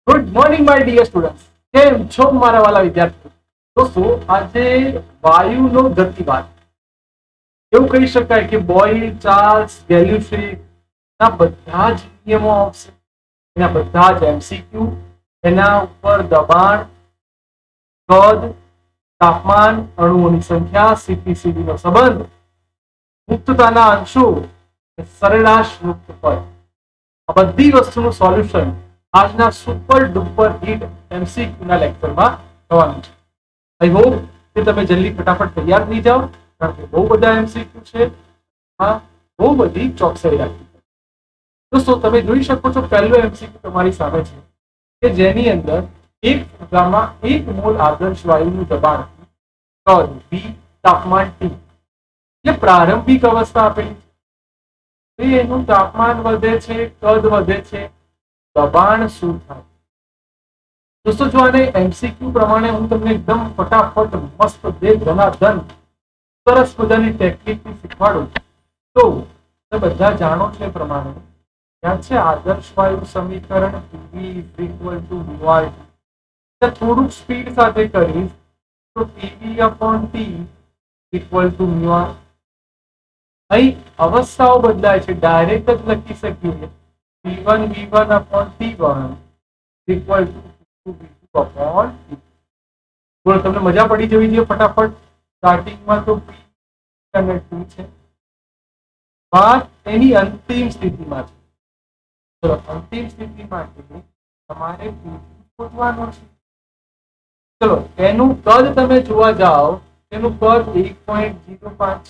Good morning my dear student. કેમ છો મારા વાલા વિદ્યાર્થીઓ? દોસ્તો, આજે વાયુનો ગતિવાદ એવું કહી શકાય કે બોyle, ચાર્લ્સ, ગેલ્યુફે ના બધા જ નિયમો આવશે. એના બધા જ એમસીક્યુ, એના ઉપર દબાણ, કદ, તાપમાન, અણુઓની સંખ્યા, સીપીસીબી નો સંબંધ, મુક્તતાના અંશો, સરેરાશ મુક્ત પદ, આ બધી વસ્તુનું સોલ્યુશન આજના સુપર ડુપર હિટ એમસીક્યુ ના લેક્ચરમાં થવાનું છે. આઈ હોપ કે તમે જલ્દી ફટાફટ તૈયાર થઈ જાઓ, કારણ કે બહુ બધા એમસીક્યુ છે. હા, બહુ બધી ચોકસાઈ રાખવી. દોસ્તો, તમે જોઈ શકો છો પહેલો એમસીક્યુ તમારી સામે છે કે જેની અંદર એક ફુગામાં 1 મોલ આદર્શ વાયુનું દબાણ, કદ V, તાપમાન T, એટલે પ્રારંભિક અવસ્થા આપેલી છે. એનું તાપમાન વધે છે, કદ વધે છે, દબાણ શું થાય? દોસ્તો, જો આને એમસીક્યુ પ્રમાણે હું તમને એકદમ ફટાફટ મસ્ત દે ધનાધન સરસ મજાની ટેકનિકથી શીખવાડું તો તમે બધા જાણો છો એ પ્રમાણે યાદ છે આદર્શ વાયુ સમીકરણ PV થોડુંક સ્પીડ સાથે કરીશ તો PV/T=μr. અહીં અવસ્થાઓ બદલાય છે, ડાયરેક્ટ જ લખી શકીએ P1V1/T1 બોલો, તમને મજા પડી જવી જોઈએ ફટાફટ. સ્ટાર્ટિંગમાં તો P અને T છે, વાત એની અંતિમ સ્થિતિમાં છે. ચલો, અંતિમ સ્થિતિ માટે તમારે શોધવાનું છે. ચલો, એનું કદ તમે જોવા જાઓ, એનું કદ 1.05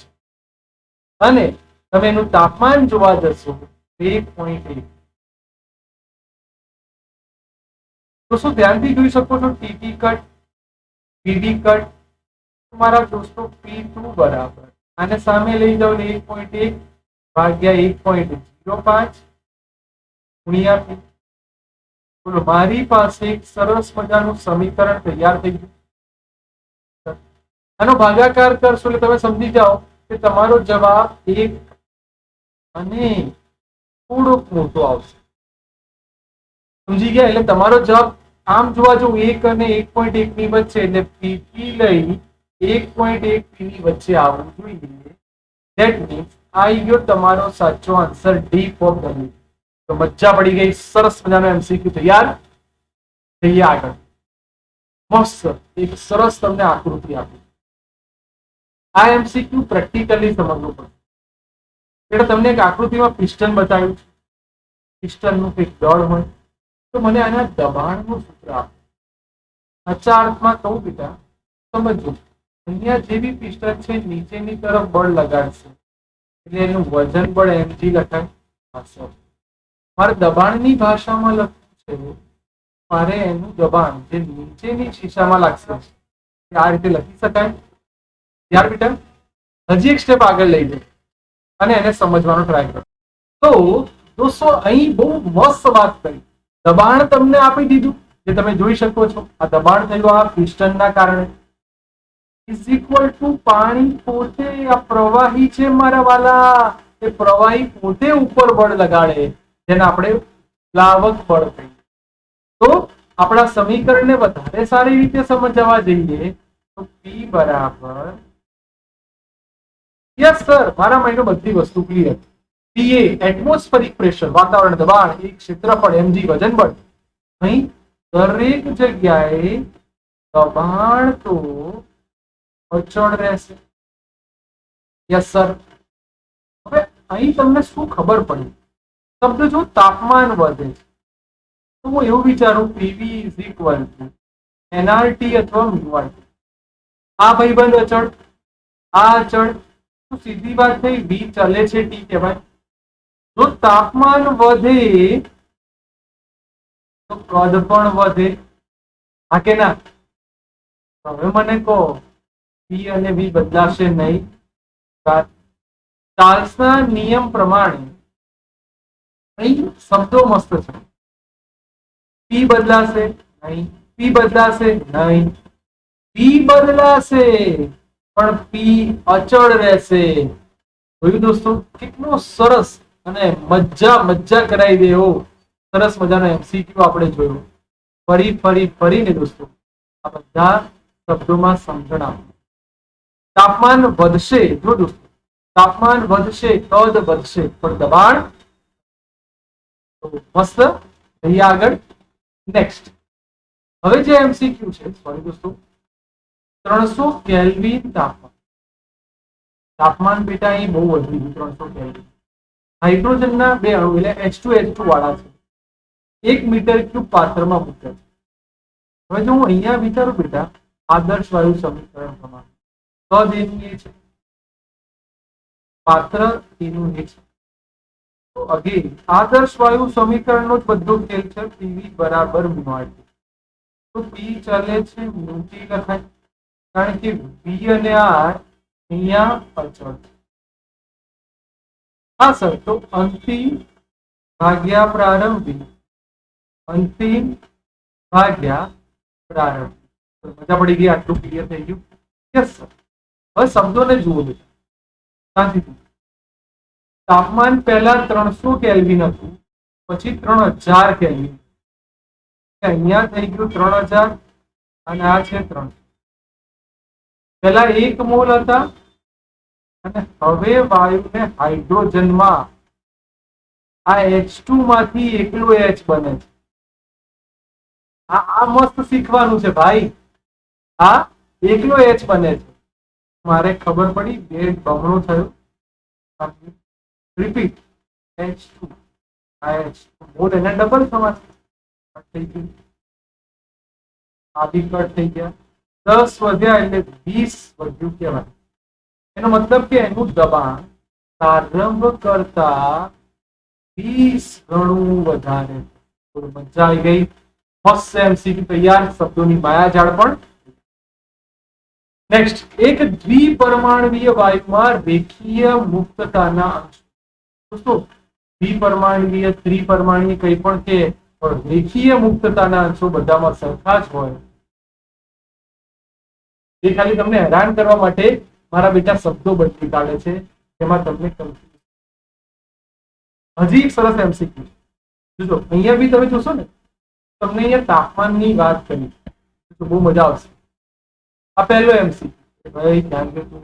અને તમે એનું તાપમાન જોવા જશો 1.1. તો શું ધ્યાનથી જોઈ શકો છો? ટીટી કટ, પીડી કટ. તમારા દોસ્તો P2 બરાબર આને સામે લઈ જાઓ 1.1 ભાગ્યા 1.05 ગુણ્યા P. બોલો, મારી પાસે એક સરસ મજાનું સમીકરણ તૈયાર થઈ ગયું. આનો ભાગાકાર કરશો એટલે તમે સમજી જાઓ કે તમારો જવાબ 1 અને થોડોક મોટો આવશે. સમજી ગયા? એટલે તમારો જવાબ આમ જોવા જો 1 અને 1.1 ની વચ્ચે, એટલે પીપી લઈ 1.1 ની વચ્ચે આવવું જોઈએ. ધેટ મીન્સ આવી ગયો તમારો સાચો આન્સર ડી ફોર W. તો મજા પડી ગઈ. સરસ મજાનો એમસીક્યુ તૈયાર. જઈએ આગળ. મસ્ત એક સરસ તમને આકૃતિ આપી. આ એમસીક્યુ પ્રેક્ટિકલી સમજવું પડશે. એટલે તમને એક આકૃતિમાં પિસ્ટન બતાવ્યું છે. પિસ્ટનનું કંઈક દળ હોય તો મને આના દબાણનું સૂત્ર આપો. સાચા અર્થમાં કહું બેટા, સમજો. અહીંયા જે બી પિસ્ટન છે નીચેની તરફ બળ લગાડશે એટલે એનું વજન બળ mg લખાય. મારે દબાણની ભાષામાં લખવું છે, મારે એનું દબાણ જે નીચેની દિશામાં લાગશે આ રીતે લખી શકાય. યાર બેટા, હજી એક સ્ટેપ આગળ લઈ જાય અને એને સમજવાનો ટ્રાય કરો. તો દોસ્તો, અહીં બહુ મસ્ત વાત કરી. દબાણ તમને આપી દીધું, જે તમે જોઈ શકો છો. આ દબાણ થયું આ પિસ્ટનના કારણે. ઇઝ ઇક્વલ ટુ પાણી પોતે આ પ્રવાહી છે મારા વાલા. એ પ્રવાહી પોતે ઉપર બળ લગાડે, જેને આપણે પ્લાવક બળ કહીએ. તો આપણા સમીકરણને વધારે સારી રીતે સમજવા જઈએ તો P બરાબર, યસ સર, મારા માઇન્ડમાં બધી વસ્તુ ક્લિયર. પીએ એટમોસ્ફેરિક પ્રેશર, વાતાવરણ દબાણ, એક ક્ષેત્રફળ, mg વજન બળ. અહીં દરેક જગ્યાએ દબાણ તો અચળ રહેશે. Yes sir. હવે અહીં તમને શું ખબર પડી? શબ્દ જો તાપમાન વધે છે તો હું એવું વિચારું PV=nRT અથવા μRT. આ ભાઈબંધ અચળ, આ અચળ. તો સીધી વાત થઈ, V ચલે છે, T કહેવાય. જો તાપમાન વધે તો કદ પણ વધે. હા કે ના? હવે મને કહો, P અને V બદલાશે નહીં. ચાર્લ્સના નિયમ પ્રમાણે અહીં શબ્દો મસ્ત છે. P બદલાશે નહીં, P બદલાશે નહીં, P બદલાશે પણ P અચળ રહેશે. જોયું દોસ્તો? કેટલો સરસ અને મજા કરાવી દે એવો સરસ મજાનો એમસીક્યુ આપણે જોયો. ફરી ફરી ફરીને દોસ્તો આ બધા શબ્દોમાં સમજણ આપો. તાપમાન વધશે, જો દોસ્તો તાપમાન વધશે, કદ વધશે, પણ દબાણ મસ્ત. અહીંયા આગળ નેક્સ્ટ. હવે જે એમસીક્યુ છે, સોરી દોસ્તો, 300 કેલ્વિન તાપમાન. તાપમાન બેટા અહીં બહુ વધી ગયું, 300 કેલ્વિન. હાઇડ્રોજનના બે અણુ એટલે H2 વાળા છે, 1 મીટર ક્યુબ પાત્રમાં મૂકે છે. હવે જો હું અહીંયા વિચારું બેટા આદર્શ વાયુ સમીકરણ પ્રમાણે, કદ એનું એ છે, પાત્ર એનું એ છે. તો અગેન આદર્શ વાયુ સમીકરણનો જ બધો ખેલ છે. પીવી બરાબર મ્યુ. તો પી ચાલે છે મ્યુટી લખાય, કારણ કે વી અને આર અહીંયા અચળ છે. હા સર, તો અંતિમ ભાગ્યા પ્રારંભિક, અંતિમ ભાગ્યા પ્રારંભિક. મજા પડી ગઈ? આટલું ક્લિયર થઈ ગયું? Yes sir. હવે શબ્દોને જુઓ બેટા, શાંતિથી. તાપમાન પહેલા 300 કેલ્વિન હતું, પછી 3000 કેલ્વિન. અહીંયા થઈ ગયું 3000 અને આ છે 300. પહેલા 1 મોલ હતા અને હવે વાયુને હાઇડ્રોજનમાં આ H2 માંથી એકલું H બને છે. આ મસ્ત શીખવાનું છે ભાઈ. આ એકલો H બને છે. મારે ખબર પડી, બે બમણો થયો. રિપીટ, H2 આ H2 મોલ એને ડબલ થવા થઈ ગયું. આ બી કટ થઈ ગયા. 10 વધ્યા એટલે 20 વધ્યું કહેવાય. એનો મતલબ કે એનું દબાણ પ્રારંભ કરતા 20 ગણું વધારે. મજા આવી ગઈ. મસ્ત એમસીક્યુ તૈયાર. શબ્દોની માયાજાળ પણ. નેક્સ્ટ, એક દ્વિપરમાણવીય વાયુમાં રેખીય મુક્તતાના અંશો. દોસ્તો દ્વિપરમાણવીય, ત્રિપરમાણવીય કંઈ પણ કે રેખીય મુક્તતાના અંશો બધામાં સરખા જ હોય. એ ખાલી તમને હેરાન કરવા માટે મારા બેટા શબ્દો બદલી કાઢે છે, તેમાં તમને હજી એક સરસ એમસીક્યુ જોજો. અહીંયા બી તમે જોશો ને, તમને અહીંયા તાપમાનની વાત કરી તો બહુ મજા આવશે. આ પહેલો એમસીક્યુ ભાઈ ધ્યાન દેવું.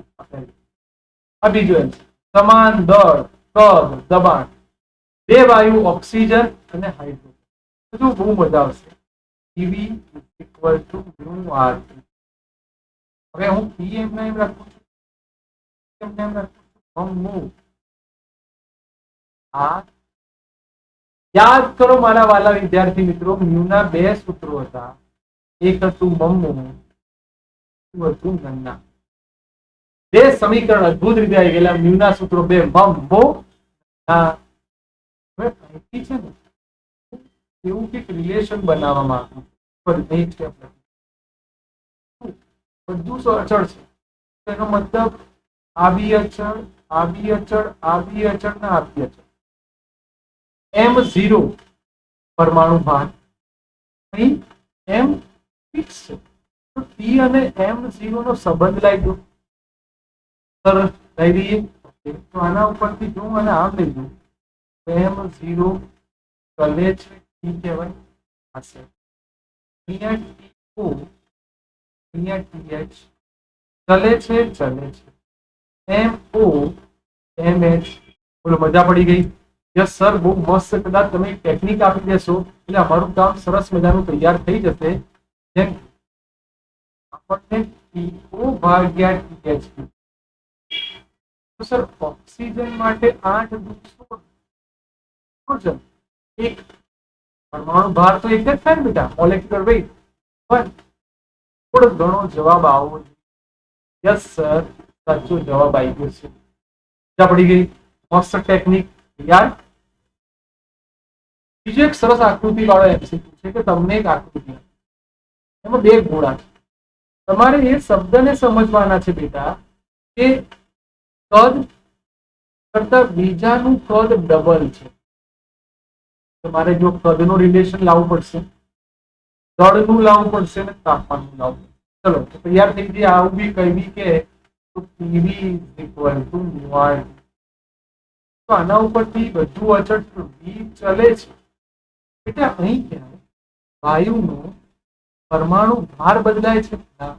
આ બીજો એમસીક્યુ, સમાન દળ, કદ, દબાણ, બે વાયુ ઓક્સિજન અને હાઇડ્રોજન. જો બહુ મજા આવશે. PV equal to mu R. હવે હું પી એમને એમ રાખું છું, એમને એમ રાખું છું. યાદ કરો મારા વાલા વિદ્યાર્થી મિત્રો, મ્યુના બે સૂત્રો હતા. એક હતું મમ્મુ, હતું નન્ના. બે સમીકરણ અદભુત રીતે આવી ગયેલા. મ્યુના સૂત્રો બે, મમ્મુ. હવે અહીંથી છે ને એવું કંઈક રિલેશન બનાવવામાં આવ્યું. બધું અચળ છે. એનો મતલબ આ બી અચળ, આ બી અચળ, આ બી અચળ ને આ બી અચળ. M0 પરમાણુ ભાર, અહીં M ફિક્સ છે. તો P અને M0 નો સંબંધ લઈ દો. સરસ લઈ દઈએ. તો આના ઉપરથી જો અને આમ લઈ દઉં, M0 ચલે છે, T કહેવાય. અહીંયા TO, અહીંયા TH ચલે છે, ચલે છે. MO, MH. બોલો, મજા પડી ગઈ? યસ સર, બહુ મસ્ત. કદાચ તમે ટેકનિક આપી દેશો એટલે અમારું કામ સરસ મજાનું તૈયાર થઈ જશે. જેમ આપણને TO ભાગ્યા TH. તો સર ઓક્સિજન માટે 8 216 એક પરમાણુ ભાર તો એક જ થાય ને બેટા, મોલેક્યુલર વેઇટ 1. થોડો ઘણો જવાબ આવવો. યસ સર, સાચો જવાબ આવી ગયો છે. મજા પડી ગઈ? મસ્ત ટેકનિક યાર. બીજો એક સરસ આકૃતિ વાળો એમસીક્યુ છે કે તમને એક આકૃતિ એમાં બે ગોળા છે. તમારે એ શબ્દને સમજવાના છે બેટા કે કદ કરતા બીજાનું કદ ડબલ છે. તમારે જો કદનું રિલેશન લાવવું પડશે, દળનું લાવવું પડશે અને તાપમાનનું લાવવું પડશે. ચલો તો તૈયાર થઈ જઈએ. આવું બી કઈ બી કે પીવી ઇક્વલ ટુ મ્યુ. તો આના ઉપરથી બધું અચળ વી ચલે છે. એટલે અહીં ક્યાં વાયુનો પરમાણુ ભાર બદલાય છે? ના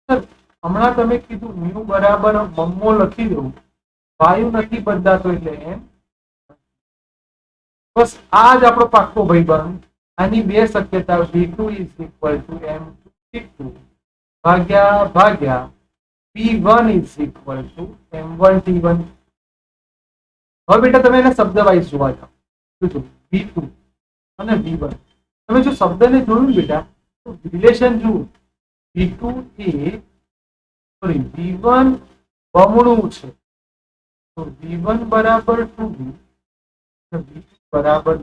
સર, હમણાં તમે કીધું મ્યુ બરાબર મમ્મો લખી દઉં, વાયુ નથી બદલાતો એટલે એમ. બસ આ જ આપણો પાક્કો ભાઈબંધ. આની બે શક્યતા v2 is equal to m2 ભાગ્યા ભાગ્યા p1 is equal to m1 t1. હવે બેટા તમે એને શબ્દ વાઇઝ જોવા જાઓ. જોજો v2 અને v1, તમે જો શબ્દને જોયું બેટા તો રિલેશન જુઓ. v2 એ સોરી v1 બમણું છે, તો v1 બરાબર 2v, v2 બરાબર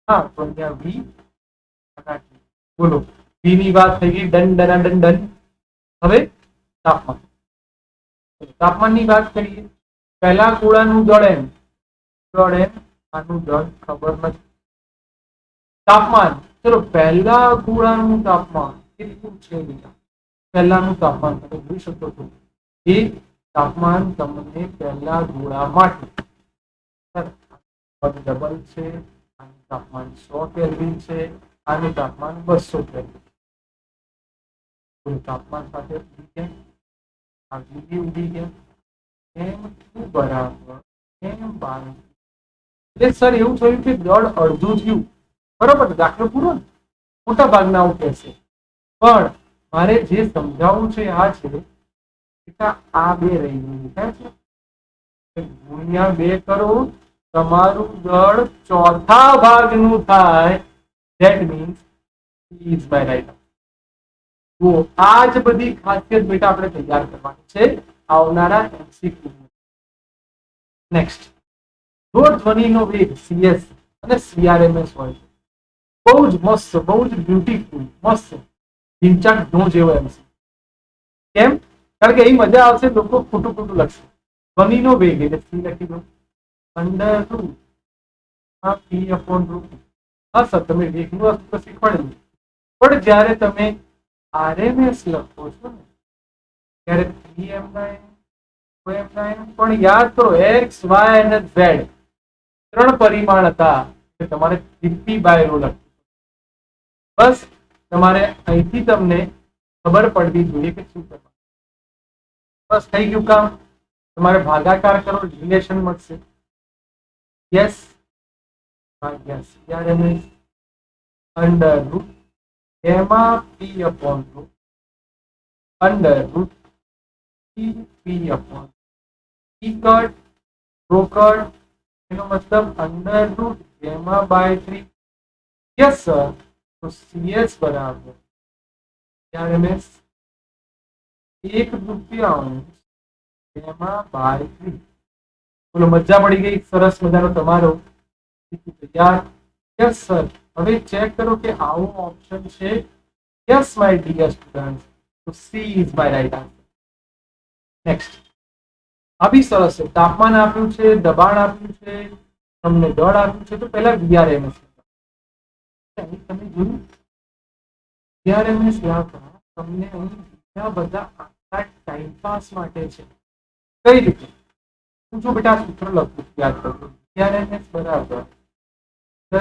હા તો અહીંયા v. બોલો v ની વાત થઈ ગઈ. Done done done done. હવે તાપમાન, તાપમાનની વાત કરીએ. પહેલા ગોળાનું દળ એમ, આનું દળ ખબર નથી. તાપમાન, ચલો પહેલા ગોળાનું તાપમાન કેટલું છે? પહેલાનું તાપમાન તમે જોઈ શકો છો. એ તાપમાન તમને પહેલા ગોળા માટે ડબલ છે. આનું તાપમાન 100 કેલ્વિન છે, આનું તાપમાન 200 કેલ્વિન. તાપમાન સાથે ઉડી ગયા, ઉડી ગયા. m2 બરાબર m12. એટલે સર એવું થયું કે દળ અડધું થયું, બરોબર? દાખલો પૂરો ને? મોટા ભાગના આવું કહેશે. પણ મારે જે સમજાવવું છે આ છે આ બે રહી ગયું છે, ગુણ્યા 2 કરો, તમારું દળ ચોથા ભાગનું થાય. That means is by right. તો આ જ બધી ખાસિયત બેટા આપણે તૈયાર કરવાની છે આવનારા MCQ. નેક્સ્ટ, જો ધ્વનિનો વેગ CS અને CRMS હોય છે, બહુ જ મસ્ત, બહુ જ બ્યુટીફુલ, મસ્ત ઢીંચાક ઢો જેવો MC. કેમ? કારણ કે એ મજા આવશે. લોકો ખોટું ખોટું લખશે. ધ્વનિનો વેગ એટલે C લખી દો, √P/√. હા સર, તમે વેગનું અસ્તિત્વ શીખવાડેલું, પણ જ્યારે તમે RMS લખો છો ને ત્યારે 3m9 પણ યાદ કરો x y અને z 3 પરિમાણ હતા, એટલે તમારે 3p/ρ લખવું. બસ તમારે અહીંથી તમને ખબર પડવી જોઈએ કે શું કરવાનું. બસ થઈ ગયું કામ. તમારે ભાગાકાર કરો, રિલેશન મળશે. યસ ભાગ્યા CRMS √, એમાં p/√, √P/P કટ રોકડ, એનો મતલબ √γ/3. Yes sir. તો CS બરાબર RMS 1/3 γ/3. બોલો મજા પડી ગઈ? સરસ મજાનો તમારો તૈયાર. Yes sir. હવે ચેક કરો કે આવો ઓપ્શન છે. Yes my dear student. તો C is my right answer. Next, આ બી સરસ છે. તાપમાન આપ્યું છે, દબાણ આપ્યું છે, તમને દળ આપ્યું છે. તો પહેલા VRMS તમે જોયું, VRMS લાવતા તમને અહીં બીજા બધા આંકડા ટાઈમ પાસ માટે છે. કઈ રીતે? હું જો બેટા સૂત્ર લખું, યાદ કરજો. VRMS બરાબર √T/.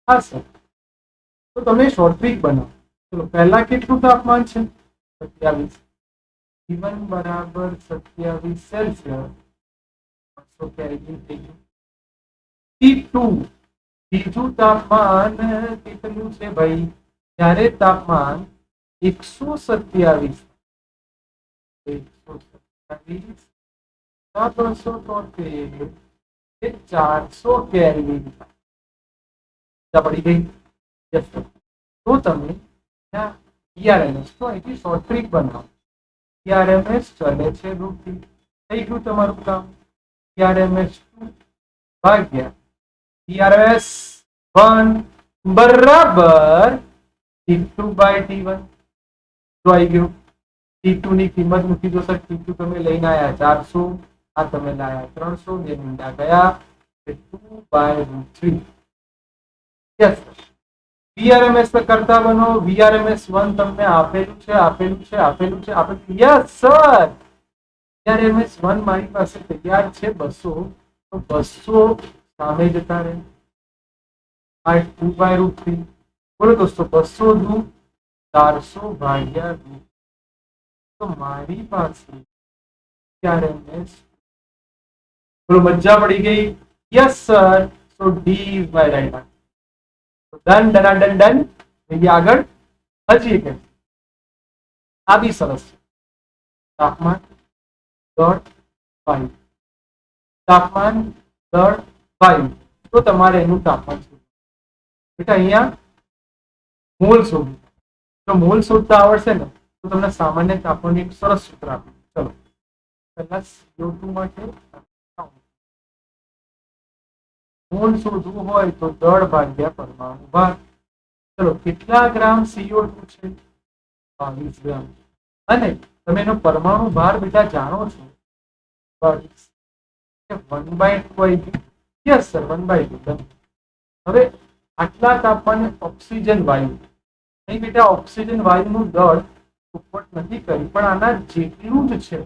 હા સર. તો તમે શોર્ટ ટ્રીક બનાવો. ચલો પહેલા કેટલું તાપમાન છે? 27. T1 બરાબર 27 સેલ્સિયસ, 500 કેલ્વિન થઈ ગયું. T2 બીજું તાપમાન કેટલું છે ભાઈ? જ્યારે તાપમાન 127 400 કેલ્વિન પડી ગઈ. તો તમે VRMS તો અહીંથી શોર્ટ ટ્રીક બનાવો. VRMS ચલે છે √T. થઈ ગયું તમારું કામ. VRMS 2 ભાગ્યા VRMS 1 બરાબર T2/T1. તો આવી ગયું. T2 ની કિંમત મૂકી દો સર. T2 તમે લઈને આવ્યા 400, આ તમે લાયા 300, બે મીંડા ગયા 2/√3. યસ. VRMS કરતા બનો. VRMS 1 તમને આપેલું છે. Yes sir. VRMS 1 મારી પાસે તૈયાર છે 200. તો 200 સામે જતા રહે. આ 2/√3. બોલો દોસ્તો, 200 દુ 400 ભાગ્યા 2. તો મારી પાસે RMS. બોલો, મજા પડી ગઈ? Yes sir. So D is my right answer. Done done done done. જઈએ આગળ. હજી એક આ બી સરસ છે. તાપમાન, દળ, વાયુ. તાપમાન, દળ, વાયુ. તો તમારે એનું તાપમાન શોધવું. બેટા અહીંયા મોલ શોધવું. જો મોલ શોધતા આવડશે ને તો તમને સામાન્ય તાપમાનનું એક સરસ સૂત્ર આપ્યું. ચલો પહેલા CO2 માટે મોલ શોધવું હોય તો દળ ભાગ્યા પરમાણુ ભાર. ચલો, કેટલા ગ્રામ CO2 છે? 22 ગ્રામ. અને તમે એનો પરમાણુ ભાર બેટા જાણો છો? 1/2 આવી ગયું. Yes sir, 1/2. હવે આટલા તાપમાને ઓક્સિજન વાયુ, નહીં બેટા ઓક્સિજન વાયુનું દળ ઉપટ નથી કર્યું, પણ આના જેટલું જ છે.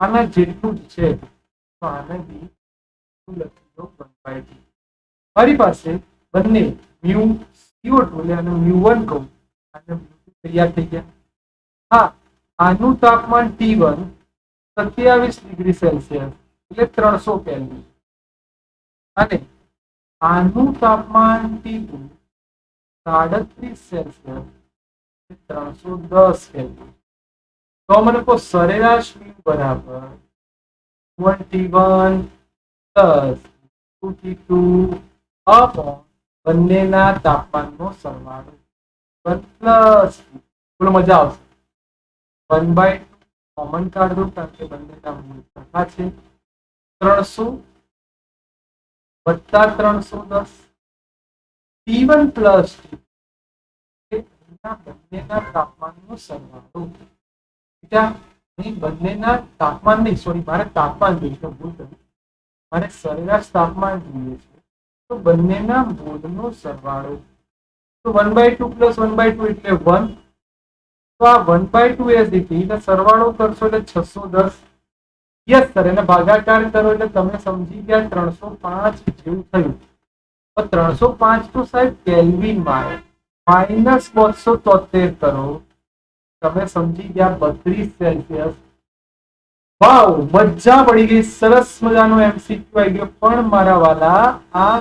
આના જેટલું જ છે. તો આને બી લખી દો 1/2. મારી પાસે બંને મ્યુ CO2 અને મ્યુ1 કહું, અને તૈયાર થઈ ગયા. હા, આનું તાપમાન T1 27 ડિગ્રી સેલ્સિયસ એટલે 300 કેલ્વિન, અને આનું તાપમાન T2 37 સેલ્સિયસ એટલે 310 કેલ્વિન. તો મને કહો સરેરાશ મ્યુ બરાબર 1T1 પ્લસ 2T2 અપોન બંનેના તાપમાનનો સરવાળો. પ્લસ, બોલો મજા આવશે. 1/2 કોમન કાઢ દો, કારણ કે બંનેના મૂળ સરખા છે. 300 વત્તા 310 T1 પ્લસ બંનેના તાપમાનનો સરવાળો. બંનેના તાપમાન નહીં, સોરી, મારે તાપમાન જોઈએ, ભૂલ કરી. મારે સરેરાશ તાપમાન જોઈએ છે, તો બંનેના મોલનો સરવાળો. તો 1/2 પ્લસ 1/2 એટલે 1. તો આ 1/2 એઝ ઇટ ઇઝ સરવાળો કરશો એટલે 610. યસ સર, એને ભાગાકાર કરો એટલે તમે સમજી ગયા 305 જેવું થયું. તો 305 તો સાહેબ કેલ્વિનમાં માઇનસ 273 કરો, તમે સમજી ગયા 32 સેલ્સિયસ. વાવ, મજા પડી ગઈ. સરસ મજાનો MCQ આવી ગયો. પણ મારા વાલા આ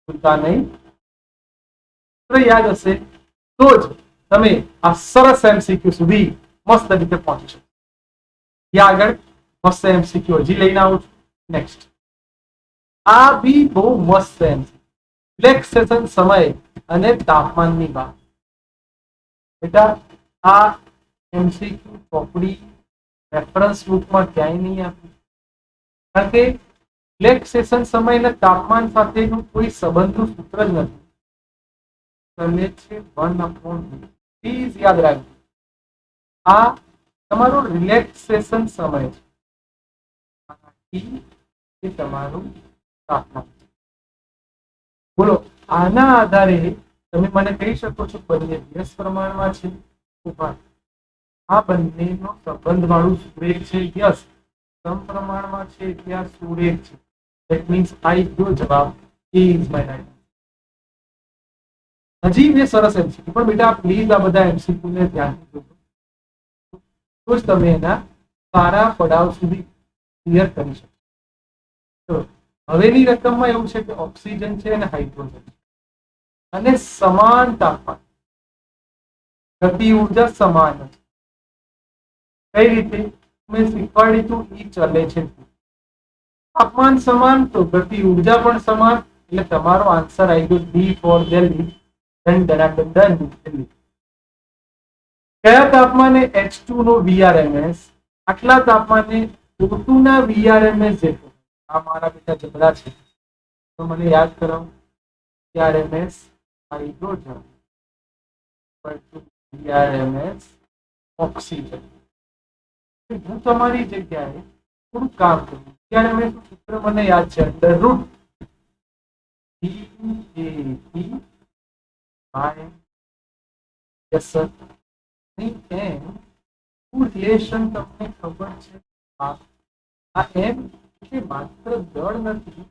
ભૂલતા નહીં, યાદ હશે તો જ તમે આ સરસ MCQ સુધી મસ્ત રીતે પહોંચી શકો. આગળ મસ્ત MCQ હજી લઈને આવું છું. નેક્સ્ટ આ બી બહુ મસ્ત MCQ. રિલેક્સેશન સમય અને તાપમાનની વાત. બેટા આ MCQ ચોપડી રેફરન્સ બુકમાં ક્યાંય નહીં આપ્યું, કારણ કે રિલેક્સેશન સમય અને તાપમાન સાથેનું કોઈ સંબંધનું સૂત્ર જ નથી. તમે છે 1/2. પ્લીઝ યાદ રાખજો, આ તમારો રિલેક્સેશન સમય છે, તમારું તાપમાન. બોલો, આના આધારે તમે મને કહી શકો છો બંને વ્યસ્ત પ્રમાણમાં છે. આ બંનેનો સંબંધ વાળું સુરેખ છે. યસ, સમપ્રમાણમાં છે ત્યાં સુરેખ છે. ધેટ મીન્સ આઈ ગયો જવાબ. Is my right. હજી મેં સરસ MCQ, પણ બેટા પ્લીઝ આ બધા MCQ ને ધ્યાનથી જોજો, તો જ તમે એના સારા પડાવ સુધી ક્લિયર કરી શકો. તો હવેની રકમમાં એવું છે કે ઓક્સિજન છે અને હાઇડ્રોજન છે, અને સમાન તાપમાન, ગતિ ઉર્જા સમાન છે. કઈ રીતે? મેં શીખવાડી હતું, ઈ ચલે છે. તાપમાન સમાન તો ગતિ ઉર્જા પણ સમાન, એટલે તમારો આન્સર આવી ગયો ડી ફોર દિલ્હી. કયા તાપમાને H2 નો VRMS આટલા તાપમાને O2 ના VRMS જેટલો? આ મારા બેટા જબડા છે, તો મને યાદ કરાવો. VRMS hydrogen VRMS oxygen. હું તમારી જગ્યાએ થોડું કામ કરું. VRMS નું સૂત્ર મને યાદ છે, √DEAT Yes sir. રિલેશન તમને ખબર છે? આ M એટલે માત્ર દળ નથી,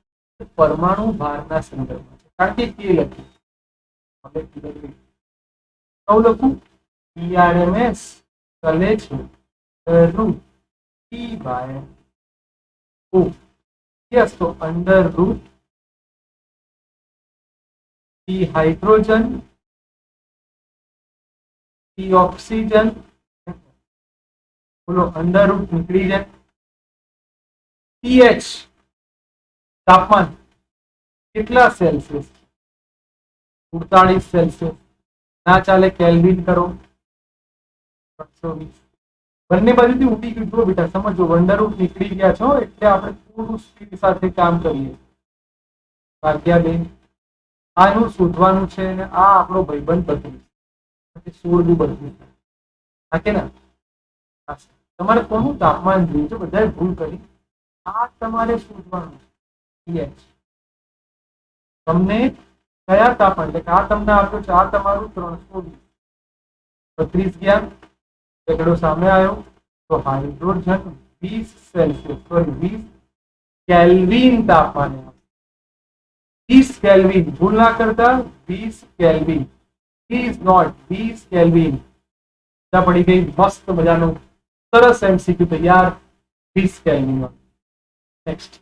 પરમાણુ ભારના સંદર્ભમાં છે, કારણ કે કે લખ્યું લખું PRMS ચલે છે root T by O. Yes, તો under root T hydrogen T oxygen, બોલો અંડર રૂટ નીકળી જાય. pH તાપમાન કેટલા સેલ્સિયસ? 48 સેલ્સિયસ. ના ચાલે, કેલ્વિન કરો 320. બંને બાજુથી ઉડી ગયું. જો બેટા સમજો, અંડર રૂટ નીકળી ગયા છો એટલે આપણે પૂરું સ્પીડ સાથે કામ કરીએ. ભાગ્યા બેન આનું શોધવાનું છે ને આ આપણો ભાઈબંધ બદલી 16 બી બદલી નાખે ને. તમારે કોનું તાપમાન જોયું છે? બધાએ ભૂલ કરી. આ તમારે શોધવાનું છે. તમને કયા તાપમાન, એટલે આ તમને આપ્યું છે, આ તમારું 320. 32 ગયા, એકડો સામે આવ્યો તો હાઇડ્રોજન 20 સેલ્સિયસ, સોરી 20 કેલ્વિન તાપમાને, 20 કેલ્વિન, ભૂલ ના કરતા, 20 કેલ્વિન ઇઝ નોટ 20 કેલ્વિન. પડી ગઈ મસ્ત મજાનું સરસ એમસીક્યુ તૈયાર 20 કેલ્વિન. નેક્સ્ટ,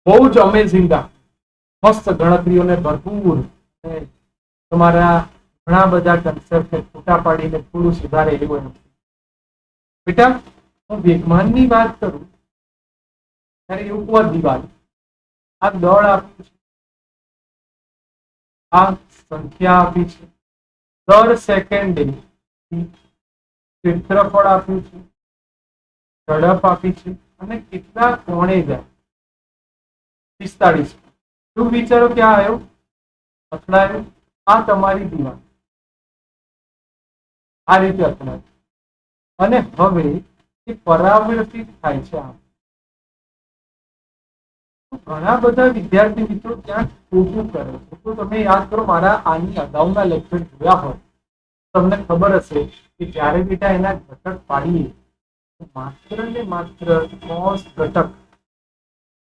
બહુ જ અમેઝિંગ, મસ્ત ગણતરીઓને ભરપૂર, તમારા ઘણા બધા કન્સેપ્ટ ફોટા પાડીને થોડું સુધારે એવું એમ. બેટા હું વેગમાનની વાત કરું ત્યારે એવું કોઈ વાત, આ દળ આપ્યું છે, આ સંખ્યા આપી છે, દર સેકન્ડે ક્ષેત્રફળ આપ્યું છે, ઝડપ આપી છે, અને કેટલા કોણે જાય 45. શું વિચારો ક્યાં આવ્યો? અથડાયો. આ તમારી દિવાલ આ રીતે અથડાય અને હવે એ પરાવર્તિત થાય છે. આમ ઘણા બધા વિદ્યાર્થી મિત્રો ક્યાંક ખોટું કરે છે. તો તમે યાદ કરો, મારા આની અગાઉના લેક્ચર જોયા હોય તમને ખબર હશે કે જ્યારે બેટા એના ઘટક પાડીએ માત્ર ને માત્ર cos ઘટક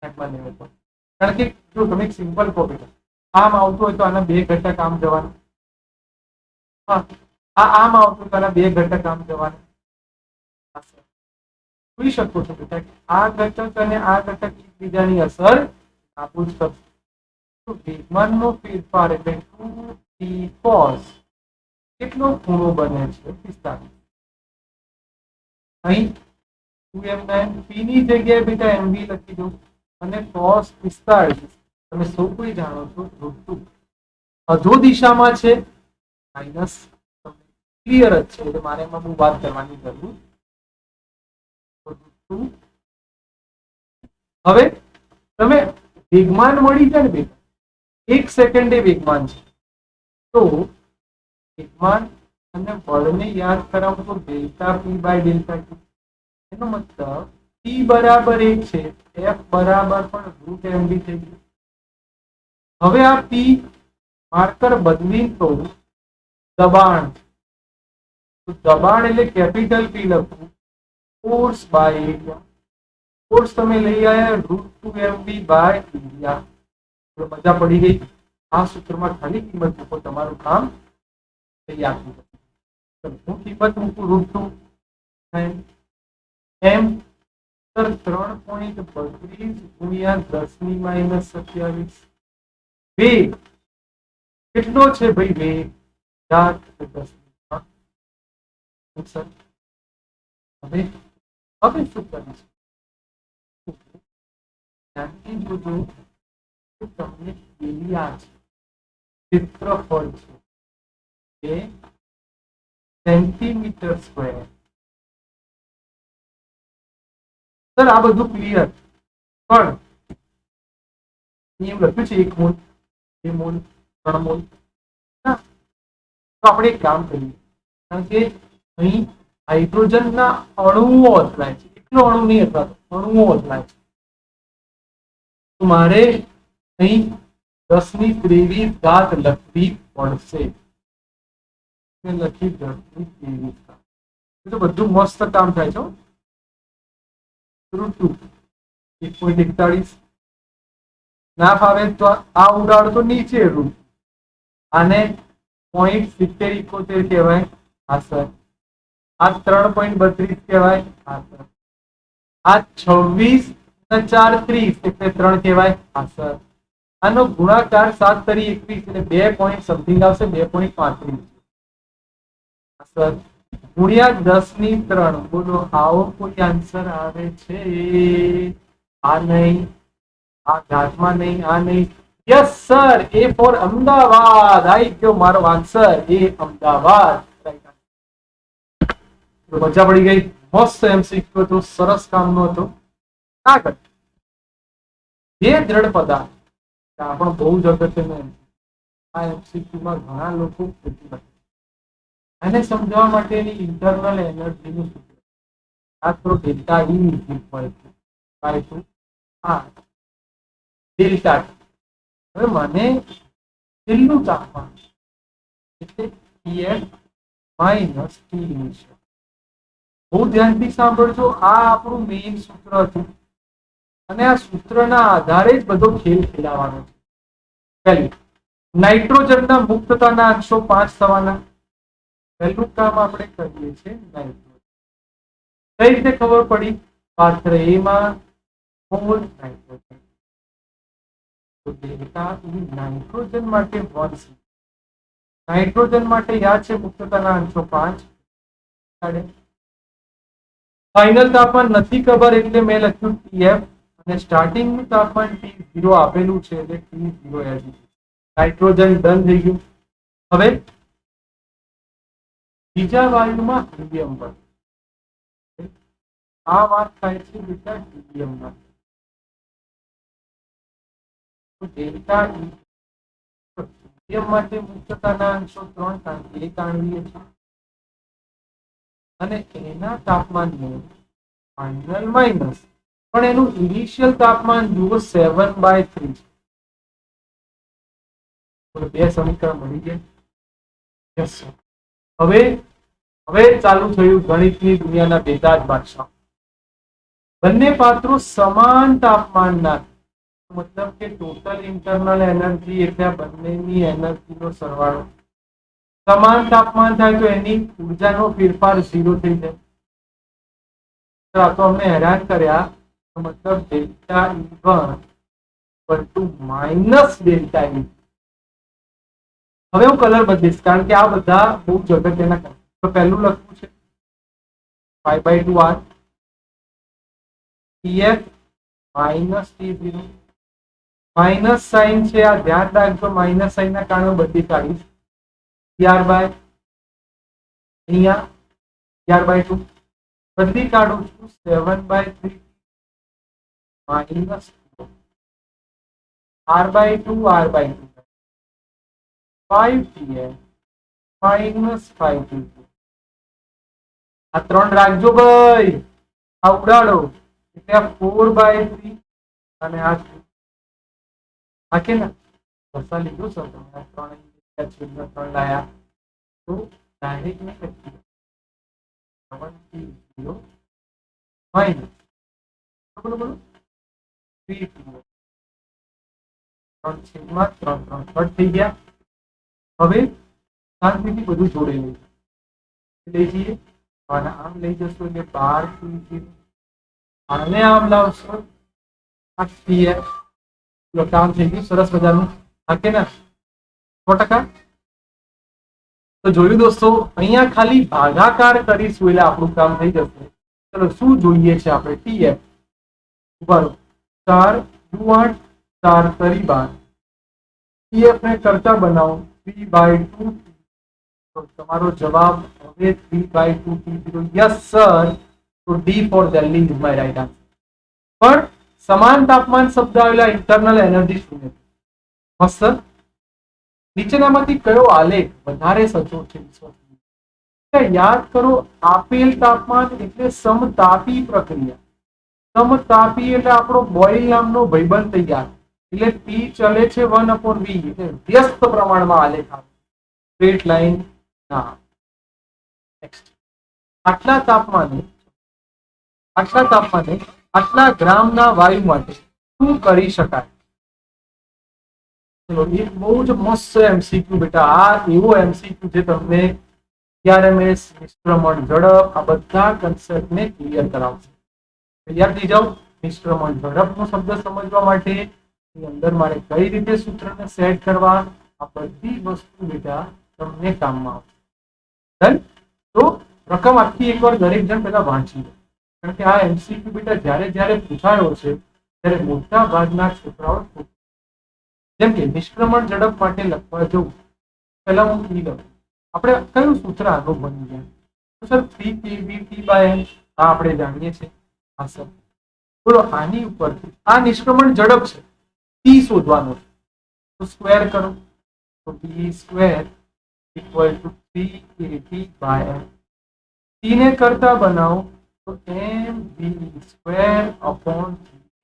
ધ્યાનમાં લેવો પડે. કારણ કે જો તમે સિમ્પલ કહો બેટા, આમ આવતું હોય તો આના બે ઘટક આમ જવાના, આમ આવતું તો આના બે ઘટક આમ જવાના. જોઈ શકો છો બેટા કે આ ઘટક અને આ ઘટક એકબીજાની અસર આપું જ કરશે. તો વેગમાનનો ફેરફાર એટલે 2t cos કેટલો ખૂણો બને છે? 45. અહીં 2m9 p ની જગ્યાએ બેટા mv લખી દઉં અને cos 45 તમે સૌ કોઈ જાણો છો √2 અધો દિશામાં છે, માઇનસ ક્લિયર જ છે એટલે મારે એમાં બહુ વાત કરવાની જરૂર. હવે તમે વેગમાન મળી જાય ને બેટા, 1 સેકન્ડે વેગમાન છે, તો વેગમાન અને બળને યાદ કરાવો તો delta P by delta T. એનો મતલબ ટી બરાબર 1 છે, એફ બરાબર પણ √mv થઈ ગયું. હવે આ પી માર્કર બદલી તો દબાણ, તો દબાણ એટલે કેપિટલ પી લખવું, ફોર્સ બાય એરિયા. ફોર્સ તમે લઈ આવ્યા √2mv બાય એરિયા. મજા પડી ગઈ. આ સૂત્રમાં ખાલી કિંમત મૂકો, તમારું કામ તૈયાર થઈ જશે. હું કિંમત મૂકું √2 એમ 3.32 ગુણ્યા 10 - 27. વેગ કેટલો છે ભાઈ? વેગ 10. હવે હવે શું કરીશું? ધ્યાનથી જોજો, તમને એરિયા છે, ક્ષેત્રફળ છે એ સેન્ટીમીટર સ્ક્વેર. સર આ બધું ક્લિયર, પણ એવું લખ્યું છે 1 મોલ 2 મોલ 3 મોલ. તો આપણે એક કામ કરીએ, કારણ કે અહીં હાઇડ્રોજનના અણુઓ અથડાય છે, એટલો અણુ નહીં અથડાતો, અણુઓ અથડાય છે. તો મારે અહીં 10⁻23 લખવી પડશે. લખી 10⁻23. તો બધું મસ્ત કામ થાય છે. √2 1.41 ના ફાવે તો આ ઉડાડ તો નીચે રૂમ આને 0.7071 કહેવાય. હા સર. આ 3.32 કહેવાય. હા સર. આ 26 ને 4 30 એટલે 3 કહેવાય. હા સર. આનો ગુણાકાર 7 તરી 21 એટલે 2 પોઈન્ટ સમથિંગ આવશે 2.35 સર. ગુણ્યા 10 ની 3 બોલો આવો કોઈ આન્સર આવે છે? આ નહીં, આ ઘાતમાં નહીં, આ નહીં. યસ સર, એ ફોર અમદાવાદ આવી ગયો મારો આન્સર. એ અમદાવાદ. મજા પડી ગઈ. મસ્ત એમસીક્યુ હતો, સરસ કામનો હતો. આગળ જે દ્રઢ પદાર્થ પણ બહુ જ અગત્યનું આ એમસીક્યુમાં ઘણા લોકો આને સમજવા માટેની ઇન્ટરનલ એનર્જીનું સૂત્ર આ તો delta E equal to R delta T. હવે મને છેલ્લું તાપમાન એટલે TF માઇનસ T છે. બહુ ધ્યાનથી સાંભળજો. આ આપણું મેઇન સૂત્ર હતું અને આ સૂત્રના આધારે જ બધો ખેલ ખેલાવાનો છે. પહેલું, નાઇટ્રોજનના મુક્તતાના અંશો 5 થવાના. પહેલું કામ આપણે કરીએ છીએ નાઇટ્રોજન. કઈ રીતે ખબર પડી? પાત્ર A માં મોલ નાઇટ્રોજન. તો ડેલ્ટા E નાઇટ્રોજન માટે 1 છે. નાઇટ્રોજન માટે યાદ છે મુક્તતાના અંશો 5. ફાઇનલ તાપમાન નથી ખબર એટલે મેં લખ્યું TF અને સ્ટાર્ટિંગ નું તાપમાન T0 આપેલું છે એટલે T0 એઝ નાઇટ્રોજન ડન થઈ ગયું. હવે બીજા વાયુમાં હિલિયમ બને. આ વાત થાય છે બેટા હિલિયમમાં. તો ડેલ્ટા E હિલિયમ માટે મુક્તતાના અંશો 3 કારણ કે એક આણવીય છે અને એના તાપમાનને ફાઇનલ માઇનસ પણ એનું ઇનિશિયલ તાપમાન જુઓ 7/3 છે. બે સમીકરણ મળી ગયા. યસ. હવે ચાલુ થયું ગણિતની દુનિયાના બેતાજ બાદશાહ. બંને પાત્રો સમાન તાપમાનના મતલબ કે ટોટલ ઇન્ટરનલ એનર્જી એટલે બંનેની એનર્જીનો સરવાળો. સમાન તાપમાન થાય તો એની ઉર્જાનો ફેરફાર 0 થઈ જાય. આ તો અમને હેરાન કર્યા. મતલબ delta E1 minus delta E. હવે હું કલર બદલીશ કારણ કે આ બધા બહુ જ અગત્યના કલર. તો પહેલું લખવું છે 5/2R TF minus T0 minus sign છે. આ ધ્યાન રાખજો, માઇનસ સાઇન ના કારણે બદલી કાઢીશ. ત્યારબાદ અહીંયા TR/2 બદલી કાઢું છું 7/3 minus R/2 5TF minus 5T2. આ 3 રાખજો ભાઈ. આ ઉડાડો એટલે આ 4/3 અને આ કે ના દસા લીધું સર તમે 3 લાયા તો ડાયરેક્ટ ને લખી 7T0 માઇનસ બોલો 3T0 3/3 કટ થઈ ગયા. હવે શાંતિથી બધું જોડેલું લઈ જઈએ અને આમ લઈ જશો એટલે 12T0 આને આમ લાવશો 8TF. કામ થઈ ગયું સરસ મજાનું. હા કે ના 100%. તો જોયું દોસ્તો, અહીંયા ખાલી ભાગાકાર કરીશું એટલે આપણું કામ થઈ જશે. ચલો શું જોઈએ છે આપણે? TF બરોબર 4 8 4 તરી 12 TF ને કરતા બનાવો 3/2. તો તમારો જવાબ હવે 3/2T0. Yes sir. તો D for Delhi is my right answer. પણ સમાન તાપમાન શબ્દ આવેલા ઇન્ટરનલ એનર્જી શૂન્ય. મસ્ત. નીચેનામાંથી કયો આલેખ વધારે સચોટ છે? યાદ કરો, આપેલ તાપમાન એટલે સમતાપી પ્રક્રિયા. સમતાપી એટલે આપણો બોઇલ નામનો ભાઈબંધ તૈયાર એટલે T ચલે છે 1/V એટલે વ્યસ્ત પ્રમાણમાં આલેખ આવે. સ્ટ્રેટ લાઈન ના. નેક્સ્ટ. આટલા તાપમાને આટલા ગ્રામના વાયુ માટે શું કરી શકાય? ચલો, એક બહુ જ મસ્ત એમસીક્યુ બેટા. આ એવો એમસીક્યુ જે તમને ટીઆરએમએસ, નિષ્ક્રમણ ઝડપ, આ બધા કન્સેપ્ટને ક્લિયર કરાવશે. તૈયાર થઈ જાઓ. નિષ્ક્રમણ ઝડપનો શબ્દ સમજવા માટે એની અંદર મારે કઈ રીતે સૂત્રને સેટ કરવા, આ બધી વસ્તુ બેટા તમને કામમાં આવશે. તો રકમ આખી એકવાર દરેક જણ પહેલા વાંચી લો, કારણ કે આ એમસીક્યુ બેટા જ્યારે જ્યારે પૂછાયો છે ત્યારે મોટા ભાગના છોકરાઓ, જેમ કે નિષ્ક્રમણ ઝડપ માટે લખવા જવું, પહેલા હું ઈ લખું. આપણે કયું સૂત્ર આનું બની જાય? તો સર 3kVT/m. આ આપણે જાણીએ છીએ. હા સર, બોલો આની ઉપરથી આ નિષ્ક્રમણ ઝડપ છે, t શોધવાનો છે, તો સ્ક્વેર કરો તો t square equal to 3kT/m. t ને કરતા બનાવો તો mv સ્ક્વેર અપોન k.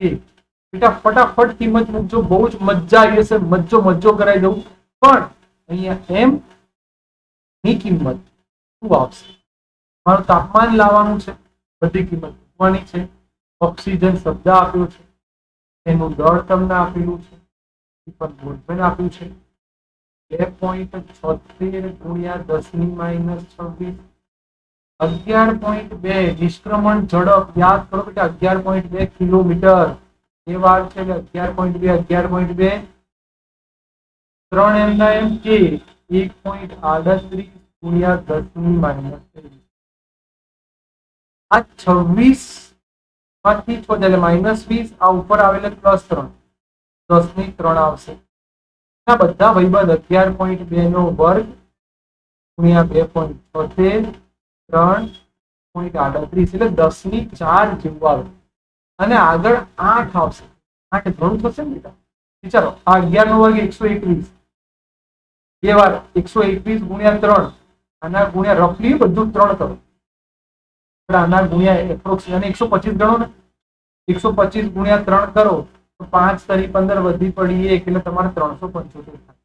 બેટા ફટાફટ કિંમત મૂકજો, બહુ જ મજા આવી હશે, મજો કરાવી દઉં. પણ અહીંયા m ની કિંમત શું આવશે? મારું તાપમાન લાવવાનું છે, બધી કિંમત મૂકવાની છે. ઓક્સિજન શબ્દ આપ્યો છે, એનું દળ તમને આપેલું છે, બોલ્ટમેન આપ્યું છે 2.76 ગુણ્યા 10⁻²6, 11.2 નિષ્ક્રમણ ઝડપ. યાદ કરો બેટા, 11.2 કિલોમીટર એ વાર છે, એટલે 11.2 3 m ના m k 1.38 ગુણ્યા 10⁻23. આ 26 માંથી છ એટલે -20, આ ઉપર આવેલા +3, 10⁻3 આવશે. આ બધા ભાઈબંધ 11.2 નો વર્ગ ગુણ્યા 2.76 3.38 એટલે 10⁻4 જેવું આવે. અને આગળ 8 આવશે. 8 ઘણું થશે ને બેટા? વિચારો, આ 11 નો વર્ગ 121, બે વાર 121 ગુણ્યા 3, આના ગુણ્યા રફલી બધું 3 કરો, આના ગુણ્યા એપ્રોક્સ અને 125 ગણો ને, 125 ગુણ્યા 3 કરો તો 5 તરી 15 વધી પડી 1 એટલે તમારે 375 થાય.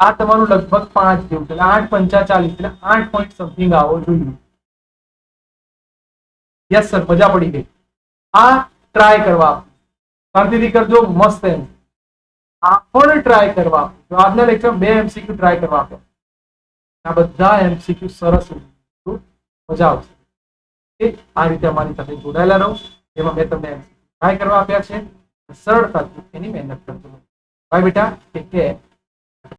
આ તમારું લગભગ 5 જેવું છે, એટલે 8 પંચા 40 એટલે 8 પોઈન્ટ સમથિંગ આવો જોઈએ. યસ સર, મજા પડી ગઈ. આ ટ્રાય કરવા શાંતિથી કરજો, મસ્ત એમ. આ પણ ટ્રાય કરવા તો આજના લેક્ચર 2 એમસીક્યુ ટ્રાય કરવા આપ્યા. આ બધા એમસીક્યુ સરસ મજા આવશે. આ રીતે અમારી સાથે જોડાયેલા રહો, એમાં મેં તમને ટ્રાય કરવા આપ્યા છે, સરળતાથી એની મહેનત કરજો. બાય બેટા, ટેક કેર.